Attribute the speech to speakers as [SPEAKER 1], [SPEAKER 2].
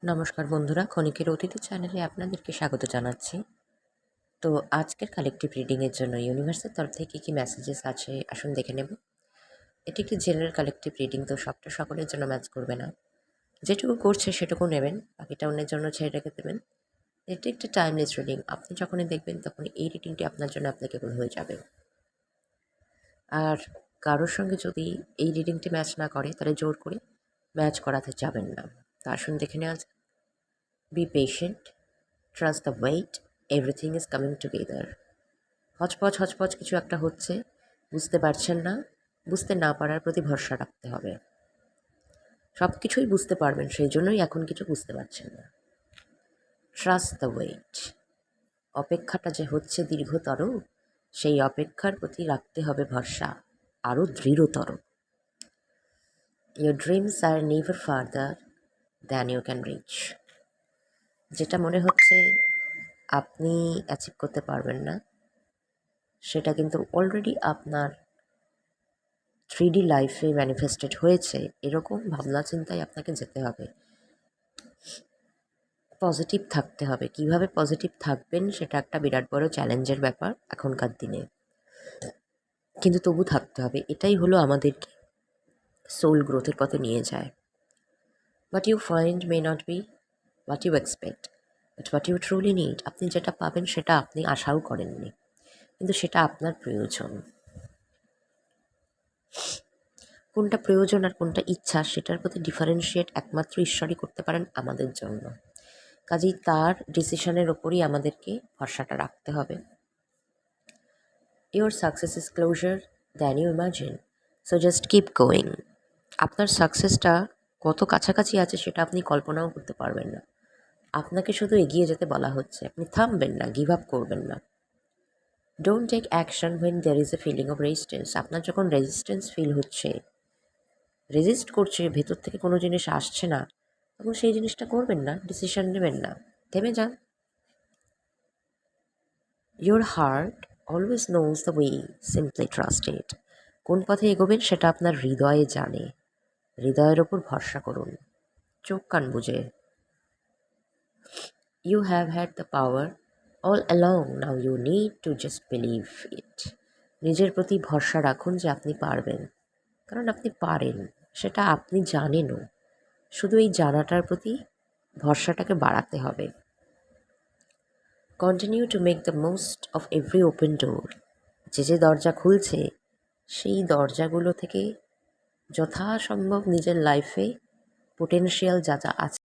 [SPEAKER 1] নমস্কার বন্ধুরা, ক্ষণিকের অতিথি চ্যানেলে আপনাদেরকে স্বাগত জানাচ্ছি। তো আজকের কালেকটিভ রিডিংয়ের জন্য ইউনিভার্সের তরফ থেকে কী মেসেজেস আছে আসুন দেখে নেব। এটি একটি জেনারেল কালেকটিভ রিডিং, তো সবটা সকলের জন্য ম্যাচ করবে না। যেটুকু করছে সেটুকু নেবেন, বাকিটা অন্যের জন্য ছেড়ে রেখে দেবেন। এটি একটি টাইমলেস রিডিং, আপনি যখনই দেখবেন তখনই এই রিডিংটি আপনার জন্য অ্যাপ্লিকেবল হয়ে যাবে। আর কারোর সঙ্গে যদি এই রিডিংটি ম্যাচ না করে তাহলে জোর করে ম্যাচ করাতে যাবেন না। তো আসুন দেখে নেওয়া যাক। Be patient, trust the wait, everything is coming together. হচপচ কিছু একটা হচ্ছে, বুঝতে পারছেন না, বুঝতে না পারার প্রতি ভরসা রাখতে হবে। সব কিছুই বুঝতে পারবেন, সেই জন্যই এখন কিছু বুঝতে পারছেন না। ট্রাস্ট দ্য ওয়েট, অপেক্ষাটা যে হচ্ছে দীর্ঘতর, সেই অপেক্ষার প্রতি রাখতে হবে ভরসা আরও দৃঢ়তর। Your dreams are never farther than you can reach. যেটা মনে হচ্ছে আপনি অ্যাচিভ করতে পারবেন না, সেটা কিন্তু অলরেডি আপনার 3D লাইফে ম্যানিফেস্টেড হয়েছে। এরকম ভাবনা চিন্তায় আপনাকে যেতে হবে, পজিটিভ থাকতে হবে। কিভাবে পজিটিভ থাকবেন সেটা একটা বিরাট বড় চ্যালেঞ্জের ব্যাপার এখনকার দিনে, কিন্তু তবু থাকতে হবে। এটাই হলো আমাদেরকে সোল গ্রোথের পথে নিয়ে যায়। What you find may not be what you expect, but what you truly need. আপনি যেটা পাবেন সেটা আপনি আশাও করেননি, কিন্তু সেটা আপনার প্রয়োজন। কোনটা প্রয়োজন আর কোনটা ইচ্ছা সেটার প্রতি ডিফারেন্সিয়েট একমাত্র ঈশ্বরই করতে পারেন আমাদের জন্য। কাজেই তার ডিসিশনের ওপরই আমাদেরকে ভরসাটা রাখতে হবে। Your success is closer than you imagine, so just keep going. আপনার সাকসেসটা কত কাছাকাছি আছে সেটা আপনি কল্পনাও করতে পারবেন না। আপনাকে শুধু এগিয়ে যেতে বলা হচ্ছে, আপনি থামবেন না, গিভ আপ করবেন না। Don't take action when there is a feeling of resistance. আপনার যখন রেজিস্ট্যান্স ফিল হচ্ছে, রেজিস্ট করছে, ভেতর থেকে কোনো জিনিস আসছে না, তখন সেই জিনিসটা করবেন না, ডিসিশন নেবেন না, থেমে যান। Your heart always knows the way, simply trust it. কোন পথে এগোবেন সেটা আপনার হৃদয়ে জানে, হৃদয়ের ওপর ভরসা করুন, চোখ কান বুঝে। You have had the power all along, now you need to just believe it. নিজের প্রতি ভরসা রাখুন যে আপনি পারবেন, কারণ আপনি পারেন, সেটা আপনি জানেনও। শুধু এই জানাটার প্রতি ভরসাটাকে বাড়াতে হবে। Continue to make the most of every open ডোর। যে দরজা খুলছে সেই দরজাগুলো থেকে যথাসম্ভব নিজের লাইফে পোটেনশিয়াল যা যা আছে